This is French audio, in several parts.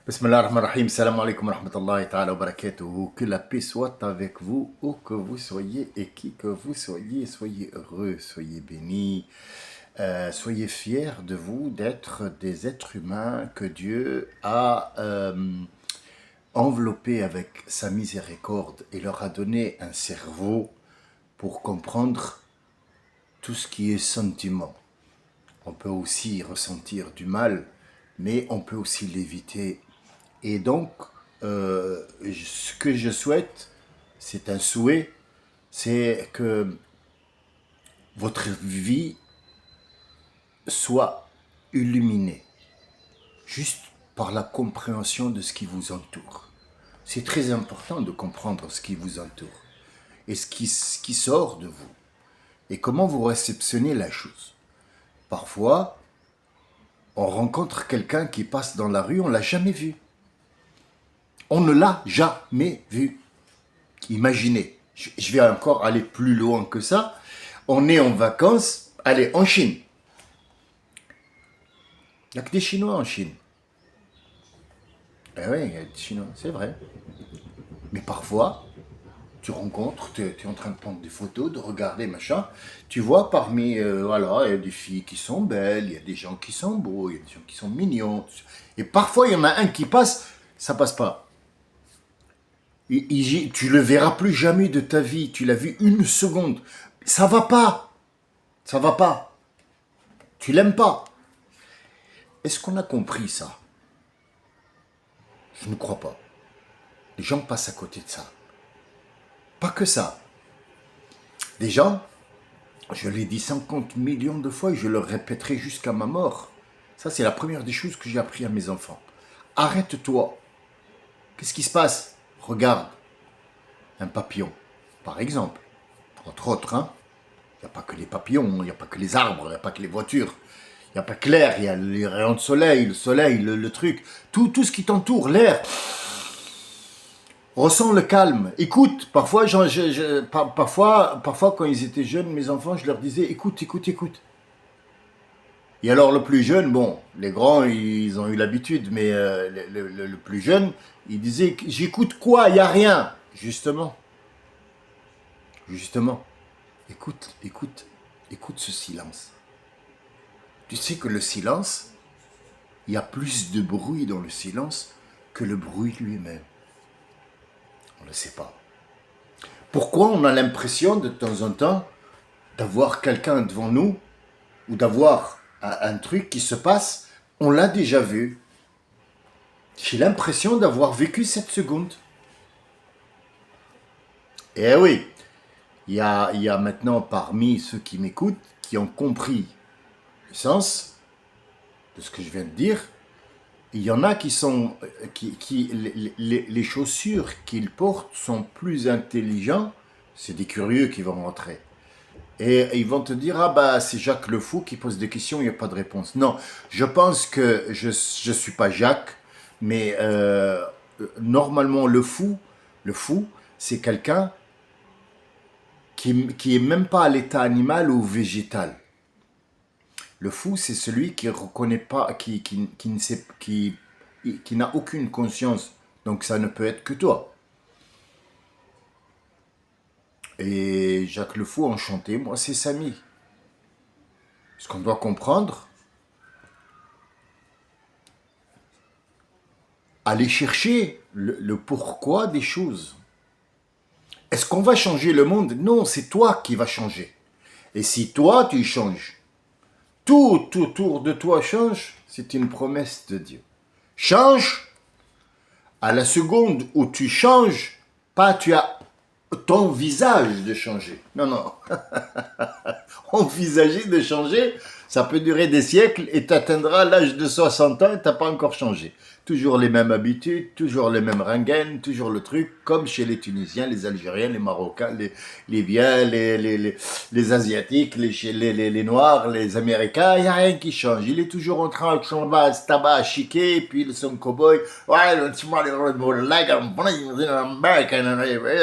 Bismillah ar-Rahman ar-Rahim, salam alaikum wa rahmatullahi ta'ala wa barakatuhu. Que la paix soit avec vous, où que vous soyez et qui que vous soyez. Soyez heureux, soyez bénis, soyez fiers de vous d'être des êtres humains que Dieu a enveloppés avec sa miséricorde et leur a donné un cerveau pour comprendre tout ce qui est sentiment. On peut aussi ressentir du mal, mais on peut aussi l'éviter. Et donc, ce que je souhaite, c'est un souhait, c'est que votre vie soit illuminée, juste par la compréhension de ce qui vous entoure. C'est très important de comprendre ce qui vous entoure et ce qui sort de vous et comment vous réceptionnez la chose. Parfois, on rencontre quelqu'un qui passe dans la rue, on ne l'a jamais vu. On ne l'a jamais vu. Imaginez, je vais encore aller plus loin que ça. On est en vacances, allez, en Chine. Il n'y a que des Chinois en Chine. Eh oui, il y a des Chinois, c'est vrai. Mais parfois, tu rencontres, tu es en train de prendre des photos, de regarder, machin. Tu vois parmi, voilà, il y a des filles qui sont belles, il y a des gens qui sont beaux, il y a des gens qui sont mignons. Et parfois, il y en a un qui passe, ça passe pas. Tu le verras plus jamais de ta vie. Tu l'as vu une seconde. Ça va pas. Ça va pas. Tu l'aimes pas. Est-ce qu'on a compris ça? Je ne crois pas. Les gens passent à côté de ça. Pas que ça. Des gens, je l'ai dit 50 millions de fois et je le répéterai jusqu'à ma mort. Ça, c'est la première des choses que j'ai appris à mes enfants. Arrête-toi. Qu'est-ce qui se passe? Regarde. Un papillon, par exemple. Entre autres, hein. Il n'y a pas que les papillons, il n'y a pas que les arbres, il n'y a pas que les voitures. Il n'y a pas que l'air, il y a les rayons de soleil, le truc. Tout ce qui t'entoure, l'air. Ressens le calme. Écoute, parfois, parfois, quand ils étaient jeunes, mes enfants, je leur disais, écoute, écoute, écoute. Et alors le plus jeune, bon, les grands, ils ont eu l'habitude, mais le plus jeune, il disait, j'écoute quoi? Il n'y a rien. Justement, justement. Écoute, écoute, écoute ce silence. Tu sais que le silence, il y a plus de bruit dans le silence que le bruit lui-même. On ne le sait pas. Pourquoi on a l'impression de temps en temps d'avoir quelqu'un devant nous ou d'avoir un truc qui se passe, on l'a déjà vu. J'ai l'impression d'avoir vécu cette seconde. Eh oui, il y a maintenant parmi ceux qui m'écoutent qui ont compris le sens de ce que je viens de dire. Il y en a qui sont, les chaussures qu'ils portent sont plus intelligents. C'est des curieux qui vont rentrer. Et ils vont te dire, ah bah c'est Jacques le fou qui pose des questions, il n'y a pas de réponse. Non, je pense que je ne suis pas Jacques, mais normalement le fou, c'est quelqu'un qui est même pas à l'état animal ou végétal. Le fou, c'est celui qui reconnaît pas, qui ne sait, qui n'a aucune conscience. Donc ça ne peut être que toi. Et Jacques le Fou, enchanté, moi c'est Samy. Ce qu'on doit comprendre, aller chercher le pourquoi des choses. Est-ce qu'on va changer le monde? Non, c'est toi qui vas changer. Et si toi tu changes, tout autour de toi change, c'est une promesse de Dieu. Change, à la seconde où tu changes, pas tu as ton visage de changer. Non, non. Envisager de changer, ça peut durer des siècles et tu atteindras l'âge de 60 ans et tu n'as pas encore changé. Toujours les mêmes habitudes, toujours les mêmes rengaines, toujours le truc, comme chez les Tunisiens, les Algériens, les Marocains, les Libyens, les Asiatiques, les Noirs, les Américains, il n'y a rien qui change. Il est toujours en train de changer, se tabac, chiquer, et puis son cow-boy,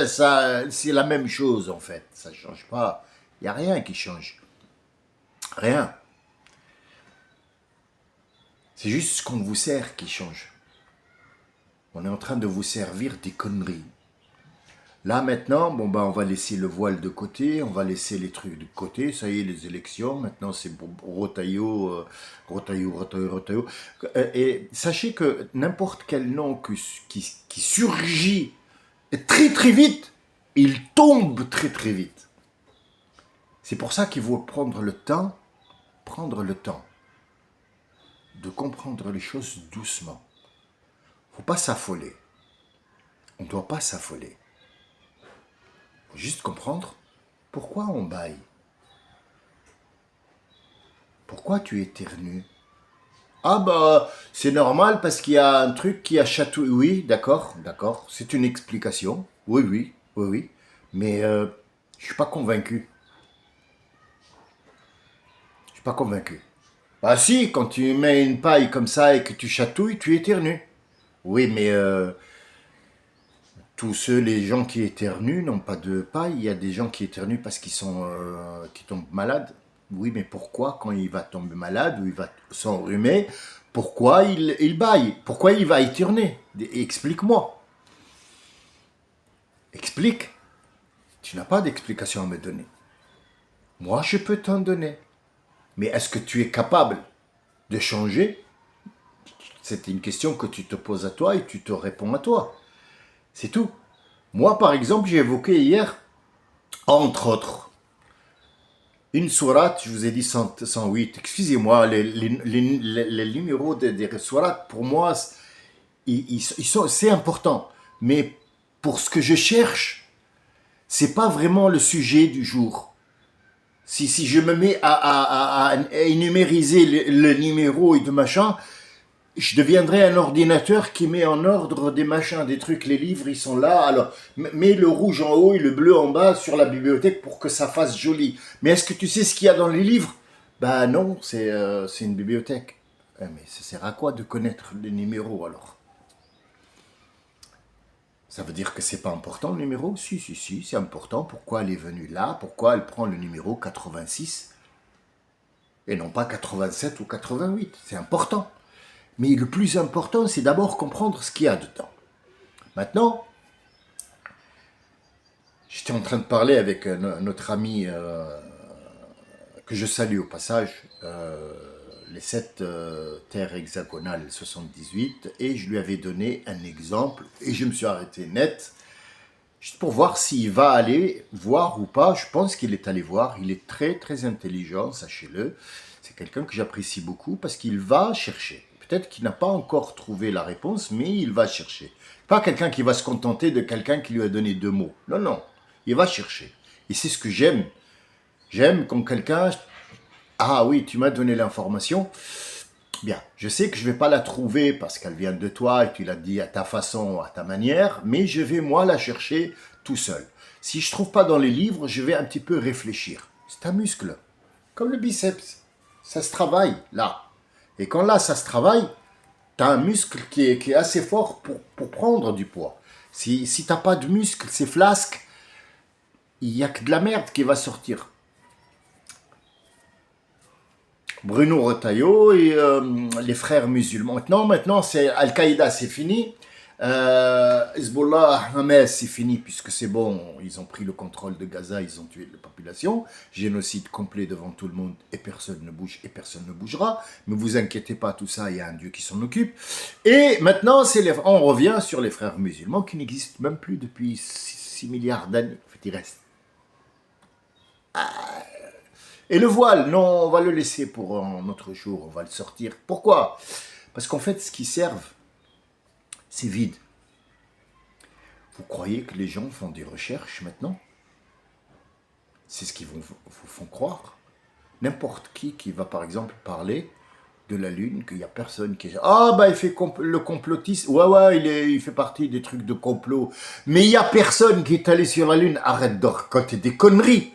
ça, c'est la même chose en fait, ça ne change pas. Il n'y a rien qui change. Rien. C'est juste ce qu'on vous sert qui change. On est en train de vous servir des conneries. Là maintenant, bon ben on va laisser le voile de côté, on va laisser les trucs de côté, ça y est, les élections, maintenant c'est Rotaillot, Rotaillot. Et sachez que n'importe quel nom qui surgit très très vite, il tombe très très vite. C'est pour ça qu'il faut prendre le temps de comprendre les choses doucement. Faut pas s'affoler. On ne doit pas s'affoler. Faut juste comprendre pourquoi on baille. Pourquoi tu éternues? Ah bah, c'est normal parce qu'il y a un truc qui a chatouillé. Oui, d'accord. C'est une explication. Oui. Mais je suis pas convaincu. Bah si, quand tu mets une paille comme ça et que tu chatouilles, tu éternues. Oui, mais les gens qui éternuent n'ont pas de paille. Il y a des gens qui éternuent parce qui tombent malades. Oui, mais pourquoi quand il va tomber malade ou il va s'enrhumer, pourquoi il baille? Pourquoi il va éternuer? Explique-moi. Explique. Tu n'as pas d'explication à me donner. Moi, je peux t'en donner. Mais est-ce que tu es capable de changer? C'est une question que tu te poses à toi et tu te réponds à toi. C'est tout. Moi, par exemple, j'ai évoqué hier, entre autres, une sourate, je vous ai dit 108. Excusez-moi, les numéros des sourates, pour moi, c'est important. Mais pour ce que je cherche, c'est pas vraiment le sujet du jour. Si je me mets à énumériser le numéro et de machin, je deviendrai un ordinateur qui met en ordre des machins, des trucs, les livres, ils sont là, alors mets le rouge en haut et le bleu en bas sur la bibliothèque pour que ça fasse joli. Mais est-ce que tu sais ce qu'il y a dans les livres? Bah non, c'est une bibliothèque. Mais ça sert à quoi de connaître les numéros alors? Ça veut dire que c'est pas important le numéro? Si, c'est important. Pourquoi elle est venue là? Pourquoi elle prend le numéro 86 et non pas 87 ou 88? C'est important. Mais le plus important, c'est d'abord comprendre ce qu'il y a dedans. Maintenant, j'étais en train de parler avec notre ami que je salue au passage, les 7 terres hexagonales 78, et je lui avais donné un exemple, et je me suis arrêté net, juste pour voir s'il va aller voir ou pas. Je pense qu'il est allé voir, il est très très intelligent, sachez-le. C'est quelqu'un que j'apprécie beaucoup parce qu'il va chercher. Peut-être qu'il n'a pas encore trouvé la réponse, mais il va chercher. Pas quelqu'un qui va se contenter de quelqu'un qui lui a donné 2 mots. Non. Il va chercher. Et c'est ce que j'aime. J'aime quand quelqu'un... Ah oui, tu m'as donné l'information. Bien, je sais que je ne vais pas la trouver parce qu'elle vient de toi et tu l'as dit à ta façon, à ta manière, mais je vais moi la chercher tout seul. Si je ne trouve pas dans les livres, je vais un petit peu réfléchir. C'est un muscle, comme le biceps. Ça se travaille, là. Et quand là, ça se travaille, tu as un muscle qui est assez fort pour prendre du poids. Si tu n'as pas de muscle, c'est flasque, il n'y a que de la merde qui va sortir. Bruno Retailleau et les frères musulmans. Maintenant c'est Al-Qaïda, c'est fini. Hezbollah, Hamas, c'est fini puisque c'est bon, ils ont pris le contrôle de Gaza, ils ont tué la population. Génocide complet devant tout le monde et personne ne bouge et personne ne bougera. Ne vous inquiétez pas, tout ça, il y a un Dieu qui s'en occupe. Et maintenant, on revient sur les frères musulmans qui n'existent même plus depuis 6 milliards d'années. En fait, il reste. Et le voile, non, on va le laisser pour un autre jour, on va le sortir. Pourquoi? Parce qu'en fait, ce qui servent, c'est vide. Vous croyez que les gens font des recherches maintenant? C'est ce qu'ils vous font croire. N'importe qui va par exemple parler de la Lune, qu'il n'y a personne qui... Ah bah il fait le complotiste, ouais, il fait partie des trucs de complot. Mais il n'y a personne qui est allé sur la Lune. Arrête de raconter des conneries.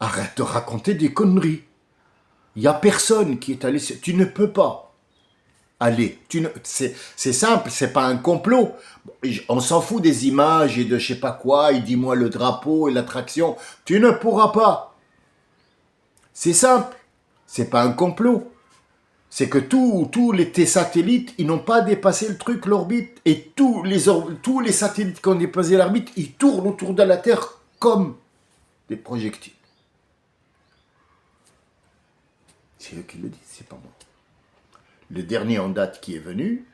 Arrête de raconter des conneries. Il n'y a personne qui est allé sur... Tu ne peux pas aller. C'est simple, c'est pas un complot. On s'en fout des images et de je sais pas quoi, et dis-moi le drapeau et l'attraction. Tu ne pourras pas. C'est simple. C'est pas un complot. C'est que tes satellites, ils n'ont pas dépassé le truc, l'orbite, et tous les satellites qui ont dépassé l'orbite, ils tournent autour de la Terre comme des projectiles. C'est eux qui le disent, c'est pas moi. Le dernier en date qui est venu,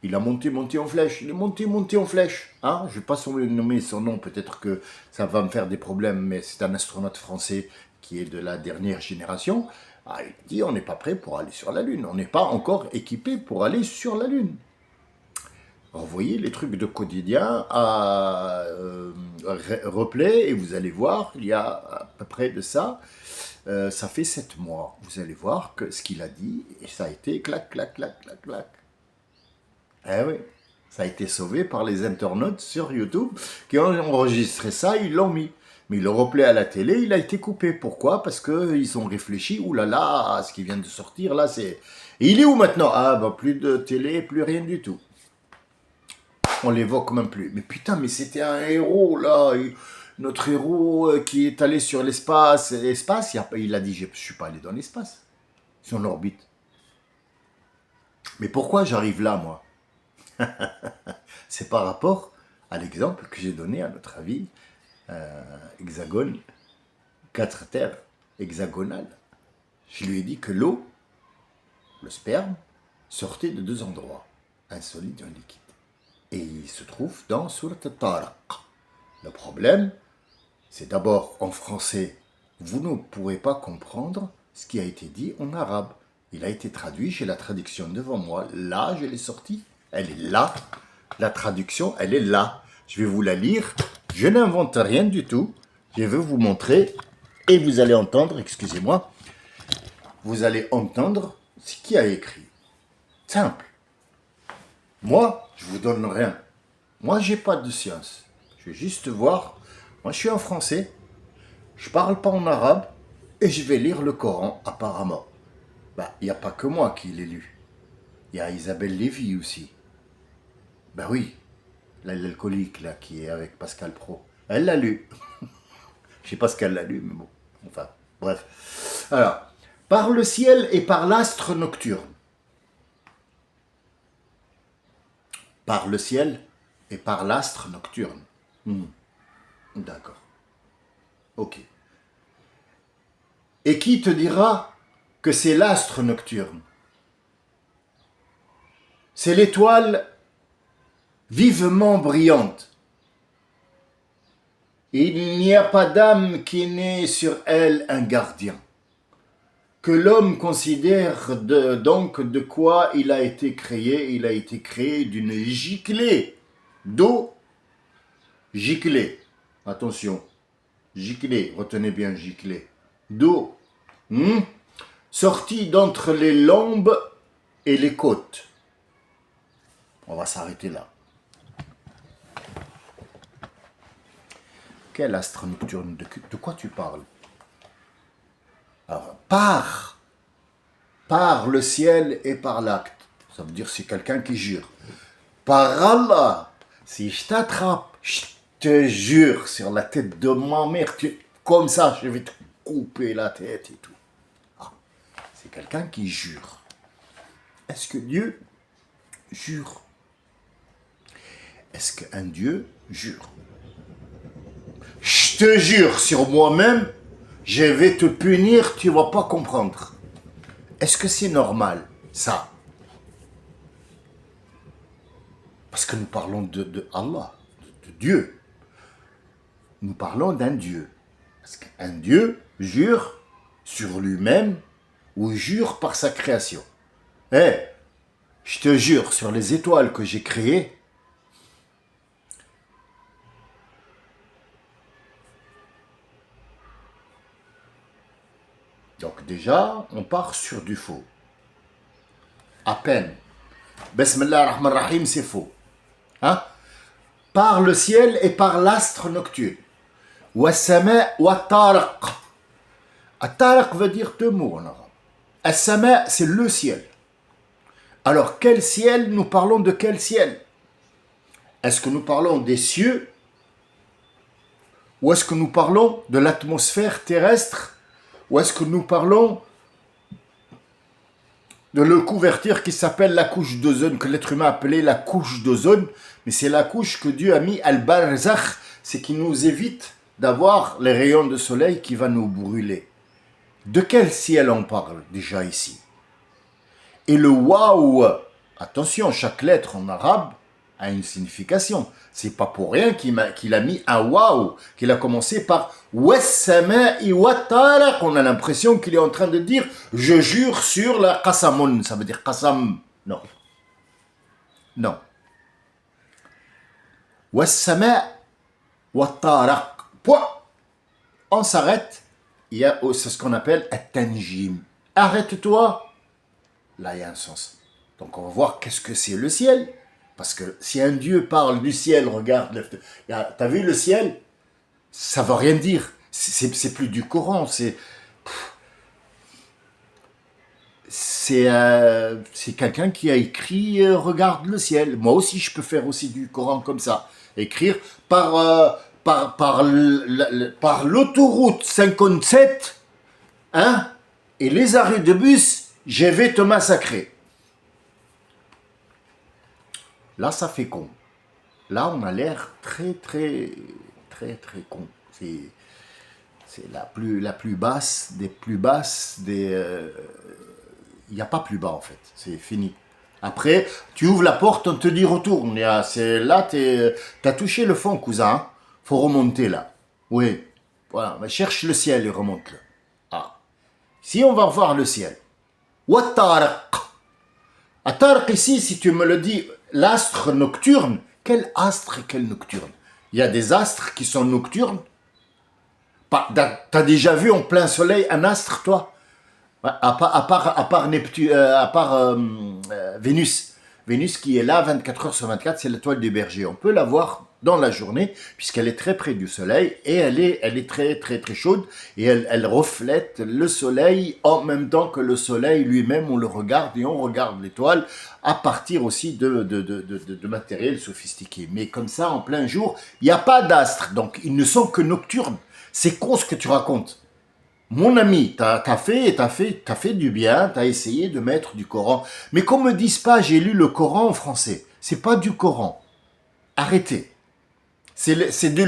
il a monté en flèche. Il est monté en flèche. Hein, je ne vais pas nommer son nom, peut-être que ça va me faire des problèmes, mais c'est un astronaute français qui est de la dernière génération. Ah, il dit on n'est pas prêt pour aller sur la Lune. On n'est pas encore équipé pour aller sur la Lune. Envoyez les trucs de quotidien à replay et vous allez voir, il y a à peu près de ça. Ça fait 7 mois. Vous allez voir que ce qu'il a dit, et ça a été clac, clac, clac, clac, clac. Eh oui, ça a été sauvé par les internautes sur YouTube qui ont enregistré ça, ils l'ont mis. Mais le replay à la télé, il a été coupé. Pourquoi? Parce qu'ils ont réfléchi, oulala, ce qui vient de sortir là, c'est... Et il est où maintenant? Ah, bah plus de télé, plus rien du tout. On l'évoque même plus. Mais putain, mais c'était un héros là, notre héros qui est allé sur l'espace. Il a dit, je ne suis pas allé dans l'espace, sur l'orbite. Mais pourquoi j'arrive là, moi? C'est par rapport à l'exemple que j'ai donné, à notre avis, hexagone, 4 terres hexagonales. Je lui ai dit que l'eau, le sperme, sortait de 2 endroits, un solide et un liquide. Et il se trouve dans Surat al-Taraq. Le problème, c'est d'abord en français, vous ne pourrez pas comprendre ce qui a été dit en arabe. Il a été traduit, j'ai la traduction devant moi. Là, je l'ai sortie, elle est là. La traduction, elle est là. Je vais vous la lire. Je n'invente rien du tout. Je vais vous montrer et vous allez entendre, excusez-moi, vous allez entendre ce qui a écrit. Simple. Moi, je vous donne rien. Moi, j'ai pas de science. Je vais juste voir. Moi, je suis en français. Je parle pas en arabe et je vais lire le Coran apparemment. Bah, il n'y a pas que moi qui l'ai lu. Il y a Isabelle Lévy aussi. Ben oui, l'alcoolique là qui est avec Pascal Pro. Elle l'a lu. Je sais pas ce qu'elle l'a lu, mais bon. Enfin, bref. Alors, par le ciel et par l'astre nocturne. Par le ciel et par l'astre nocturne. D'accord. Ok. Et qui te dira que c'est l'astre nocturne? C'est l'étoile vivement brillante. Il n'y a pas d'âme qui n'ait sur elle un gardien. Que l'homme considère donc de quoi il a été créé. Il a été créé d'une giclée d'eau. Giclée. Attention. Giclée. Retenez bien giclée. D'eau. Sortie d'entre les lombes et les côtes. On va s'arrêter là. Quel astre nocturne? De quoi tu parles? Alors, par le ciel et par l'acte. Ça veut dire c'est quelqu'un qui jure. Par Allah, si je t'attrape, je te jure sur la tête de ma mère, comme ça, je vais te couper la tête et tout. Ah, c'est quelqu'un qui jure. Est-ce que Dieu jure? Est-ce qu'un Dieu jure? Je te jure sur moi-même, je vais te punir, tu ne vas pas comprendre. Est-ce que c'est normal, ça? Parce que nous parlons de Allah, de Dieu. Nous parlons d'un Dieu. Parce qu'un Dieu jure sur lui-même ou jure par sa création. Je te jure sur les étoiles que j'ai créées. Donc déjà, on part sur du faux. À peine. Bismillah ar-Rahman ar-Rahim, c'est faux. Hein? Par le ciel et par l'astre nocturne. Wassama wa taraq. At-Taraq veut dire 2 mots en arabe. As-Sama, c'est le ciel. Alors, quel ciel? Nous parlons de quel ciel? Est-ce que nous parlons des cieux? Ou est-ce que nous parlons de l'atmosphère terrestre? Ou est-ce que nous parlons de le couverture qui s'appelle la couche d'ozone, que l'être humain a appelé la couche d'ozone, mais c'est la couche que Dieu a mis al-barzakh, c'est qui nous évite d'avoir les rayons de soleil qui va nous brûler. De quel ciel on parle déjà ici? Et le waouh, attention, chaque lettre en arabe a une signification. C'est pas pour rien qu'il a mis un waouh, qu'il a commencé par wassama'i wattaraq. On a l'impression qu'il est en train de dire je jure sur la qasamun. Ça veut dire qasam. Non. Non. Wassama'i wattaraq. Point. On s'arrête. Il y a c'est ce qu'on appelle at-tanjim. Arrête-toi. Là, il y a un sens. Donc, on va voir qu'est-ce que c'est le ciel. Parce que si un Dieu parle du ciel, regarde, t'as vu le ciel? Ça ne veut rien dire. C'est plus du Coran. C'est quelqu'un qui a écrit regarde le ciel. Moi aussi, je peux faire aussi du Coran comme ça. Écrire par l'autoroute 57, hein, et les arrêts de bus, je vais te massacrer. Là, ça fait con. Là, on a l'air très con. C'est la plus basse des plus basses des... Il n'y a pas plus bas, en fait. C'est fini. Après, tu ouvres la porte, on te dit retourne. Là, t'as touché le fond, cousin. Faut remonter, là. Oui. Voilà. Mais cherche le ciel et remonte-le. Ah. Si on va voir le ciel. Wattaraq. Attarq ici, si tu me le dis, l'astre nocturne, quel astre et quel nocturne? Il y a des astres qui sont nocturnes. T'as déjà vu en plein soleil un astre, toi? À part Neptune, Vénus. Vénus qui est là 24 heures sur 24, c'est l'étoile du berger. On peut la voir dans la journée puisqu'elle est très près du soleil et elle est très chaude et elle reflète le soleil en même temps que le soleil lui-même. On le regarde et on regarde l'étoile à partir aussi de matériel sophistiqué. Mais comme ça, en plein jour, il n'y a pas d'astres, donc ils ne sont que nocturnes. C'est con ce que tu racontes. Mon ami, t'as fait du bien, t'as essayé de mettre du Coran. Mais qu'on me dise pas, j'ai lu le Coran en français. C'est pas du Coran. Arrêtez. C'est de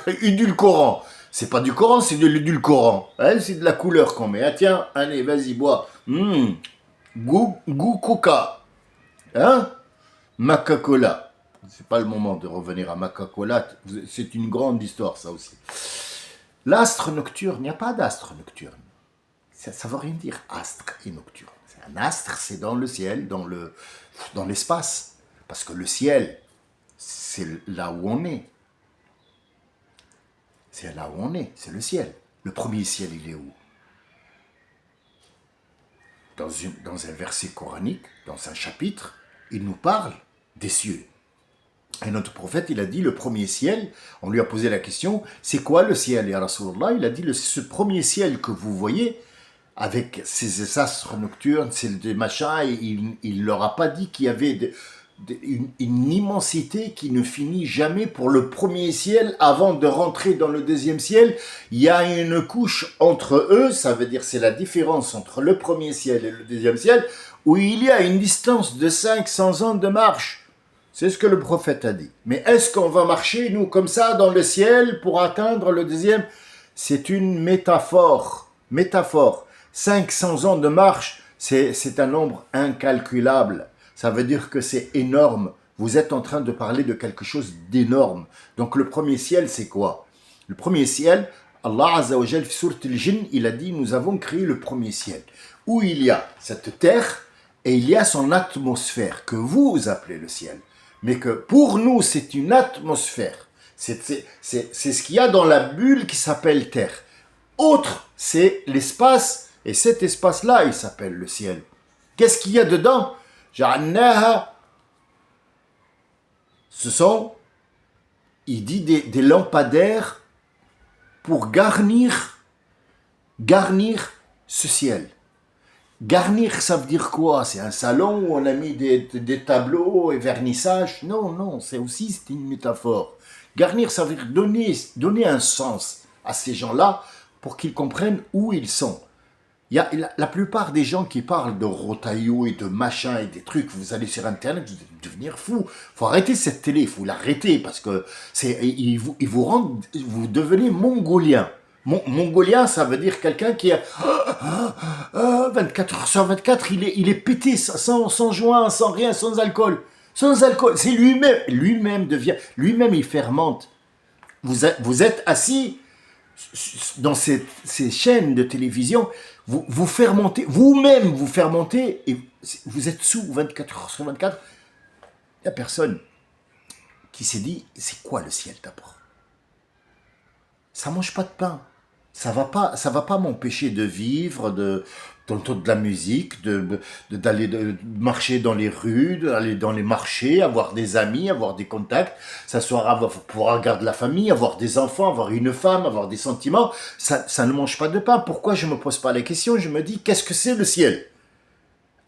l'udulcorant. C'est pas du Coran, c'est de l'udulcorant. Hein, c'est de la couleur qu'on met. Ah tiens, allez, vas-y, bois. Goût coca. Hein? Maca-Cola. C'est pas le moment de revenir à Maca-Cola. C'est une grande histoire, ça aussi. L'astre nocturne, il n'y a pas d'astre nocturne. Ça ne veut rien dire, astre et nocturne. Un astre, c'est dans le ciel, dans l'espace. Parce que le ciel, c'est là où on est. C'est là où on est, c'est le ciel. Le premier ciel, il est où? Dans un verset coranique, dans un chapitre, il nous parle des cieux. Et notre prophète, il a dit, le premier ciel, on lui a posé la question, c'est quoi le ciel? Et à Rasulullah, il a dit, ce premier ciel que vous voyez, avec ces astres nocturnes, des machins, il leur a pas dit qu'il y avait une immensité qui ne finit jamais pour le premier ciel. Avant de rentrer dans le deuxième ciel, il y a une couche entre eux, ça veut dire c'est la différence entre le premier ciel et le deuxième ciel, où il y a une distance de 500 ans de marche. C'est ce que le prophète a dit. Mais est-ce qu'on va marcher, nous, comme ça, dans le ciel pour atteindre le deuxième? C'est une métaphore. 500 ans de marche, c'est un nombre incalculable. Ça veut dire que c'est énorme. Vous êtes en train de parler de quelque chose d'énorme. Donc le premier ciel, c'est quoi? Le premier ciel, Allah Azza wa Jal, Surat al-Jinn, il a dit, nous avons créé le premier ciel, où il y a cette terre et il y a son atmosphère, que vous appelez le ciel. Mais que pour nous, c'est une atmosphère. C'est ce qu'il y a dans la bulle qui s'appelle terre. Autre, c'est l'espace, et cet espace-là, il s'appelle le ciel. Qu'est-ce qu'il y a dedans? Ce sont, il dit, des lampadaires pour garnir ce ciel. Garnir, ça veut dire quoi? C'est un salon où on a mis des tableaux et vernissage? Non, c'est une métaphore. Garnir, ça veut dire donner un sens à ces gens-là pour qu'ils comprennent où ils sont. Il y a la plupart des gens qui parlent de rotaillot et de machin et des trucs, vous allez sur Internet, vous allez devenir fou. Faut arrêter cette télé, il faut l'arrêter parce que ils vous rendent, vous devenez mongolien. Mongolien, ça veut dire quelqu'un qui a 24 heures sur 24, il est pété, sans joint, sans rien, sans alcool. Sans alcool, c'est lui-même il fermente. Vous êtes assis dans ces chaînes de télévision, vous fermentez, vous-même vous fermentez, et vous êtes sous 24 heures sur 24. Il n'y a personne qui s'est dit, c'est quoi le ciel d'abord? Ça mange pas de pain. Ça va pas m'empêcher de vivre, d'entendre de la musique, d'aller marcher dans les rues, d'aller dans les marchés, avoir des amis, avoir des contacts, s'asseoir, pouvoir regarder la famille, avoir des enfants, avoir une femme, avoir des sentiments. Ça ne mange pas de pain. Pourquoi je me pose pas la question? Je me dis, qu'est-ce que c'est le ciel?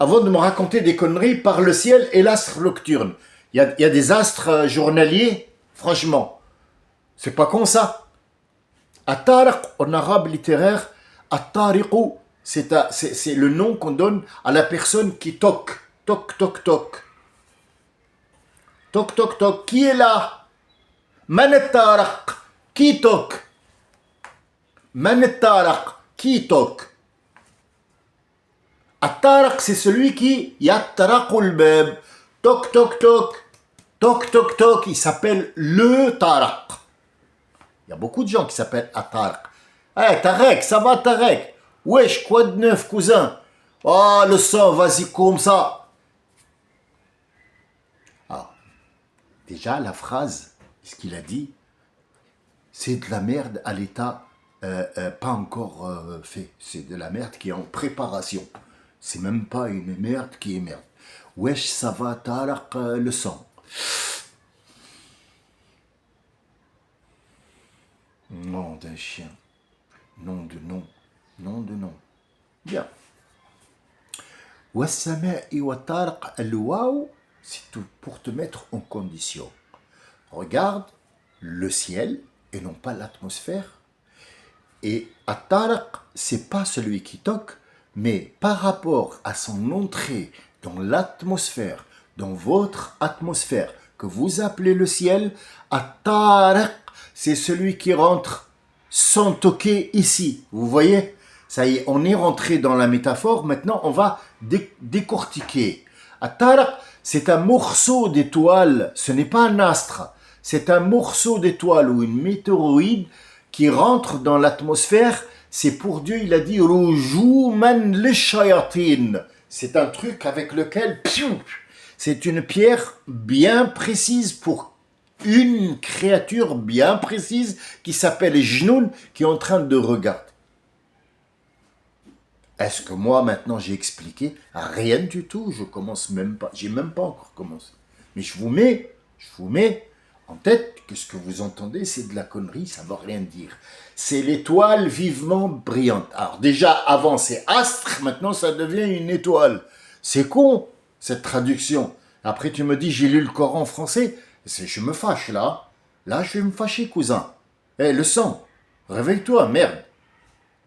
Avant de me raconter des conneries, par le ciel et l'astre nocturne. Il y a des astres journaliers, franchement. C'est pas con ça. At-Tariq, en arabe littéraire, At-Tariqu, c'est le nom qu'on donne à la personne qui toque. Toc, toc, toc. Toc, toc, toc. Qui est là? Man at-Tariq. Qui toque? Man at-Tariq. Qui toque? At-Tariq, c'est celui qui yattaraqul bab. Toc, toc, toc. Toc, toc, toc. Il s'appelle le Tariq. Il y a beaucoup de gens qui s'appellent At-Tariq. Eh, Tarek, ça va Tarek? Wesh, quoi de neuf, cousin? Ah, le sang, vas-y comme ça. Ah, déjà, la phrase, ce qu'il a dit, c'est de la merde à l'état pas encore fait. C'est de la merde qui est en préparation. C'est même pas une merde qui est merde. Wesh, ça va Tarek, le sang. Nom d'un chien. Nom de nom. Nom de nom. Bien. Wassama'i wa tariq al-waw, c'est tout pour te mettre en condition. Regarde le ciel et non pas l'atmosphère. Et at-tariq, c'est pas celui qui toque, mais par rapport à son entrée dans l'atmosphère, dans votre atmosphère, que vous appelez le ciel, at-tariq, c'est celui qui rentre sans toquer ici. Vous voyez? Ça y est, on est rentré dans la métaphore. Maintenant, on va décortiquer. At-Tariq, c'est un morceau d'étoile. Ce n'est pas un astre. C'est un morceau d'étoile ou une météoroïde qui rentre dans l'atmosphère. C'est pour Dieu, il a dit Rujuman lishayatin. C'est un truc avec lequel c'est une pierre bien précise pour une créature bien précise qui s'appelle Jnoun, qui est en train de regarder. Est-ce que moi maintenant j'ai expliqué? Rien du tout, je commence même pas, j'ai même pas encore commencé. Mais je vous mets en tête que ce que vous entendez c'est de la connerie, ça ne veut rien dire. C'est l'étoile vivement brillante. Alors déjà avant c'est astre, maintenant ça devient une étoile. C'est con cette traduction. Après tu me dis j'ai lu le Coran en français, je me fâche là. Là je vais me fâcher cousin. Eh le sang, réveille-toi merde.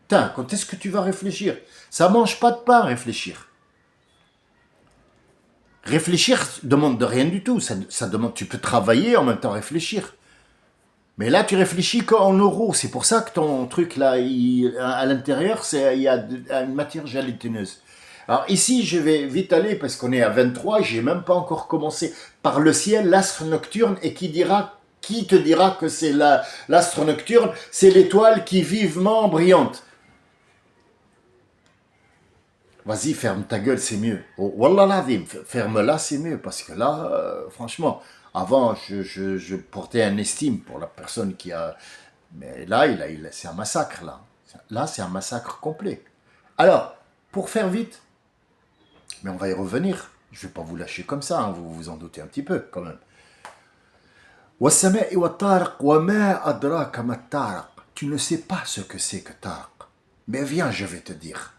Putain, quand est-ce que tu vas réfléchir? Ça mange pas de pain, réfléchir. Réfléchir demande de rien du tout. Ça demande, tu peux travailler en même temps réfléchir. Mais là, tu réfléchis qu'en euros. C'est pour ça que ton truc là, à l'intérieur, il y a une matière gélatиneuse. Alors ici, je vais vite aller parce qu'on est à 23. J'ai même pas encore commencé. Par le ciel, l'astre nocturne, et qui te dira que c'est l'astre nocturne? C'est l'étoile qui est vivement brillante. Vas-y, ferme ta gueule, c'est mieux. Oh, Wallah l'azim, ferme-la, c'est mieux. Parce que là, franchement, avant, je portais un estime pour la personne qui a... Mais là, c'est un massacre, là. Là, c'est un massacre complet. Alors, pour faire vite, mais on va y revenir. Je ne vais pas vous lâcher comme ça, hein, vous vous en doutez un petit peu, quand même. Wassama'i wa tariq wa ma adraka ma tariq. Tu ne sais pas ce que c'est que tariq. Mais viens, je vais te dire.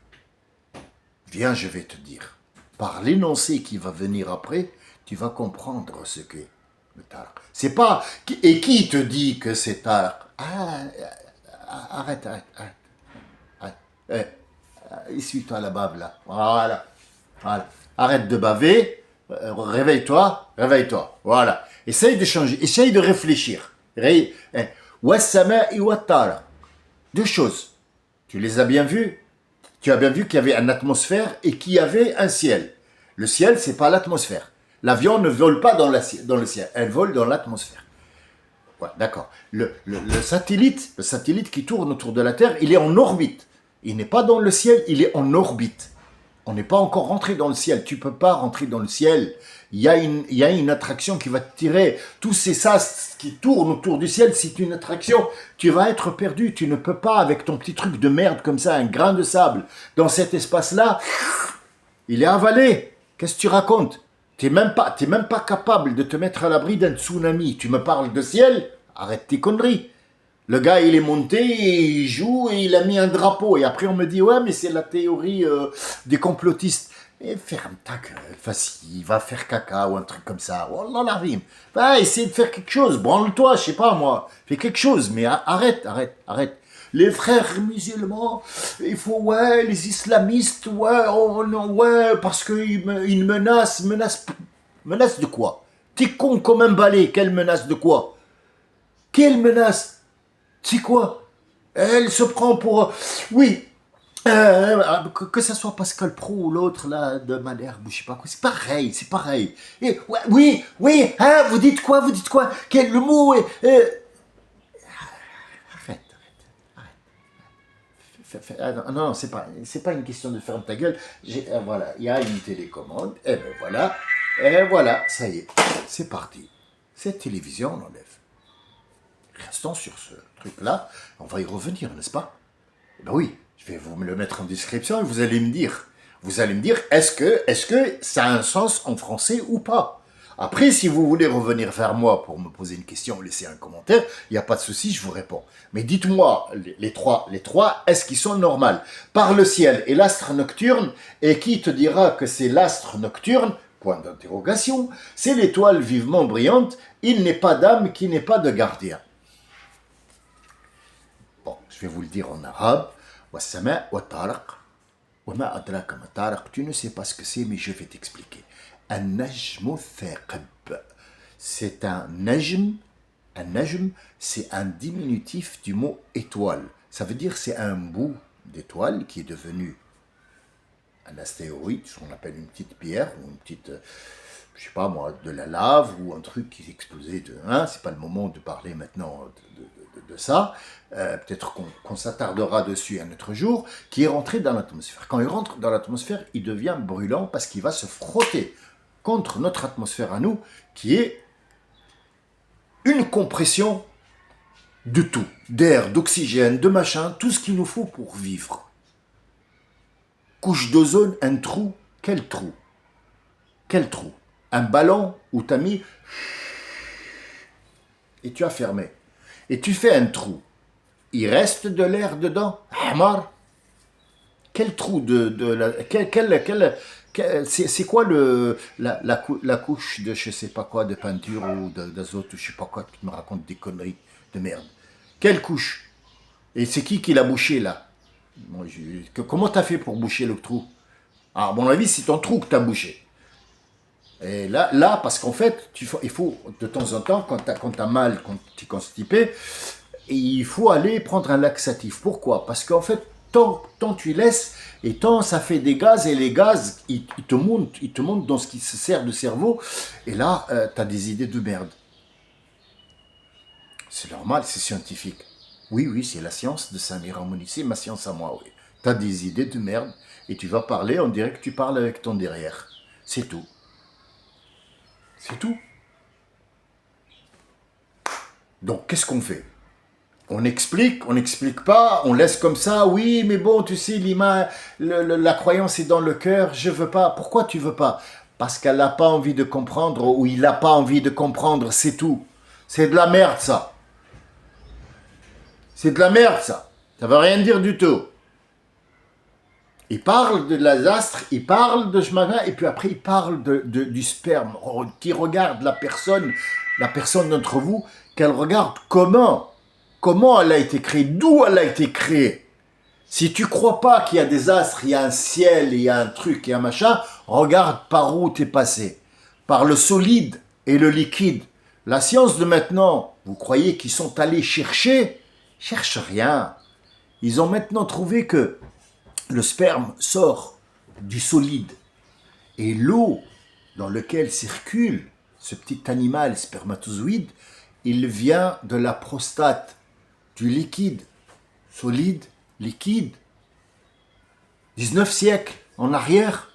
Viens, je vais te dire. Par l'énoncé qui va venir après, tu vas comprendre ce qu'est le tariq. C'est pas... Et qui te dit que c'est tariq? Arrête. Essuie-toi la bave là. Voilà. Voilà. Arrête de baver. Réveille-toi. Réveille-toi. Voilà. Essaye de changer. Essaye de réfléchir. Wassama et Wattara. Deux choses. Tu les as bien vues. Tu as bien vu qu'il y avait une atmosphère et qu'il y avait un ciel. Le ciel, c'est pas l'atmosphère. L'avion ne vole pas dans le ciel. Elle vole dans l'atmosphère. Ouais, d'accord. Le satellite qui tourne autour de la Terre, il est en orbite. Il n'est pas dans le ciel, il est en orbite. On n'est pas encore rentré dans le ciel. Tu peux pas rentrer dans le ciel. Il y a une attraction qui va te tirer. Tous ces sas qui tournent autour du ciel, c'est une attraction. Tu vas être perdu. Tu ne peux pas, avec ton petit truc de merde comme ça, un grain de sable, dans cet espace-là, il est avalé. Qu'est-ce que tu racontes? T'es même pas capable de te mettre à l'abri d'un tsunami. Tu me parles de ciel? Arrête tes conneries. Le gars, il est monté, il joue et il a mis un drapeau. Et après, on me dit, ouais, mais c'est la théorie des complotistes. Et ferme ta gueule, vas-y, va faire caca ou un truc comme ça. Wallah l'azim. Va essayer de faire quelque chose, branle-toi, je sais pas moi. Fais quelque chose, mais arrête. Les frères musulmans, il faut, ouais, les islamistes, ouais, oh non, ouais, parce qu'ils menacent de quoi? T'es con comme un balai, quelle menace de quoi? Quelle menace? C'est quoi? Elle se prend pour... Oui, que ça soit Pascal Pro ou l'autre, là, de Malherbe, ou je sais pas quoi, c'est pareil. Et, ouais, oui, hein, vous dites quoi? Quel le mot est... Arrête. Non, c'est pas une question de ferme ta gueule. Voilà, il y a une télécommande, et voilà, ça y est, c'est parti. Cette télévision, on l'enlève. Restons sur ce truc-là, on va y revenir, n'est-ce pas? Ben oui, je vais vous le mettre en description et vous allez me dire, est-ce que ça a un sens en français ou pas? Après, si vous voulez revenir vers moi pour me poser une question ou laisser un commentaire, il n'y a pas de souci, je vous réponds. Mais dites-moi, les trois, est-ce qu'ils sont normaux? Par le ciel et l'astre nocturne, et qui te dira que c'est l'astre nocturne? Point d'interrogation. C'est l'étoile vivement brillante, il n'est pas d'âme qui n'est pas de gardien. Bon, je vais vous le dire en arabe. Wassama wa taraq. Wama adraka ma taraq. Tu ne sais pas ce que c'est, mais je vais t'expliquer. An-najmu thaqib. C'est un najm. Un najm, c'est un diminutif du mot étoile. Ça veut dire c'est un bout d'étoile qui est devenu un astéroïde, ce qu'on appelle une petite pierre ou une petite, je sais pas moi, de la lave ou un truc qui explosait de. Hein, c'est pas le moment de parler maintenant de ça. Peut-être qu'on s'attardera dessus un autre jour, qui est rentré dans l'atmosphère. Quand il rentre dans l'atmosphère, il devient brûlant parce qu'il va se frotter contre notre atmosphère à nous, qui est une compression de tout, d'air, d'oxygène, de machin, tout ce qu'il nous faut pour vivre. Couche d'ozone, un trou, quel trou? Un ballon où tu as mis et tu as fermé. Et tu fais un trou. Il reste de l'air dedans. Hamar. Quel trou c'est quoi la couche de je sais pas quoi, de peinture ou d'azote ou je sais pas quoi, qui me raconte des conneries de merde. Quelle couche? Et c'est qui l'a bouché là? Comment t'as fait pour boucher le trou? À mon avis, c'est ton trou que t'as bouché. Et là, parce qu'en fait, il faut de temps en temps, quand t'as mal, quand tu es constipé, il faut aller prendre un laxatif. Pourquoi? Parce qu'en fait, tant tu laisses, et tant ça fait des gaz, et les gaz, ils te montent dans ce qui se sert de cerveau, et là, tu as des idées de merde. C'est normal, c'est scientifique. Oui, c'est la science de Samir Harmony, c'est ma science à moi, oui. Tu as des idées de merde, et tu vas parler, on dirait que tu parles avec ton derrière. C'est tout. C'est tout. Donc, qu'est-ce qu'on fait? On n'explique pas, on laisse comme ça, oui, mais bon, tu sais, la croyance est dans le cœur, je veux pas. Pourquoi tu veux pas? Parce qu'elle n'a pas envie de comprendre, ou il n'a pas envie de comprendre, c'est tout. C'est de la merde, ça. C'est de la merde, ça. Ça veut rien dire du tout. Il parle de l'astre, il parle de Shmaga, et puis après il parle du sperme, qui regarde la personne d'entre vous, qu'elle regarde comment elle a été créée, d'où elle a été créée. Si tu crois pas qu'il y a des astres, il y a un ciel, il y a un truc, il y a un machin, regarde par où tu es passé. Par le solide et le liquide. La science de maintenant, vous croyez qu'ils sont allés chercher? Cherche rien. Ils ont maintenant trouvé que le sperme sort du solide et l'eau dans laquelle circule ce petit animal spermatozoïde, il vient de la prostate, du liquide, solide, liquide. 19 siècles en arrière,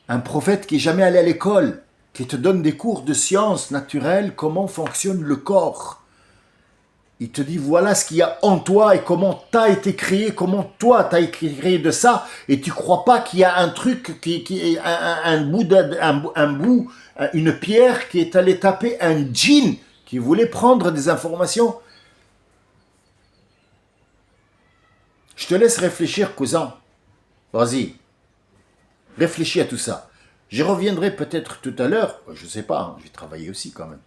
un prophète qui n'est jamais allé à l'école, qui te donne des cours de sciences naturelles, comment fonctionne le corps. Il te dit voilà ce qu'il y a en toi et comment tu as été créé, comment toi tu as été créé de ça, et tu crois pas qu'il y a un truc, qui est une pierre qui est allé taper un djinn qui voulait prendre des informations. Je te laisse réfléchir, cousin. Vas-y, réfléchis à tout ça. Je reviendrai peut-être tout à l'heure, je ne sais pas, hein, je vais travailler aussi quand même.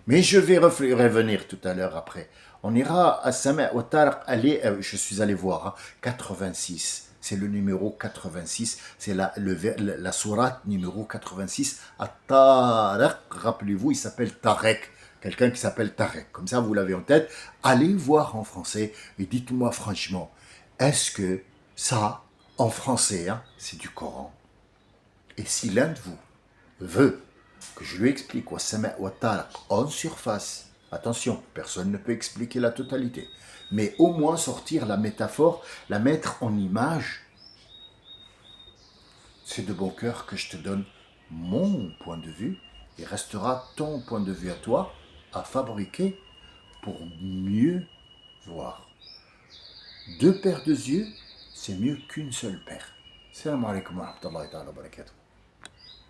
Mais je vais revenir tout à l'heure après. On ira à Sama' wa Tariq, je suis allé voir, hein, 86. C'est le numéro 86, c'est la sourate numéro 86. At-Tariq, rappelez-vous, il s'appelle Tarek. Quelqu'un qui s'appelle Tarek. Comme ça, vous l'avez en tête. Allez voir en français et dites-moi franchement, est-ce que ça, en français, hein, c'est du Coran? Et si l'un de vous veut que je lui explique en surface, attention, personne ne peut expliquer la totalité, mais au moins sortir la métaphore, la mettre en image, c'est de bon cœur que je te donne mon point de vue, et restera ton point de vue à toi à fabriquer pour mieux voir. Deux paires de yeux, c'est mieux qu'une seule paire. Salam alaikum wa rahmatullahi wa barakatuh.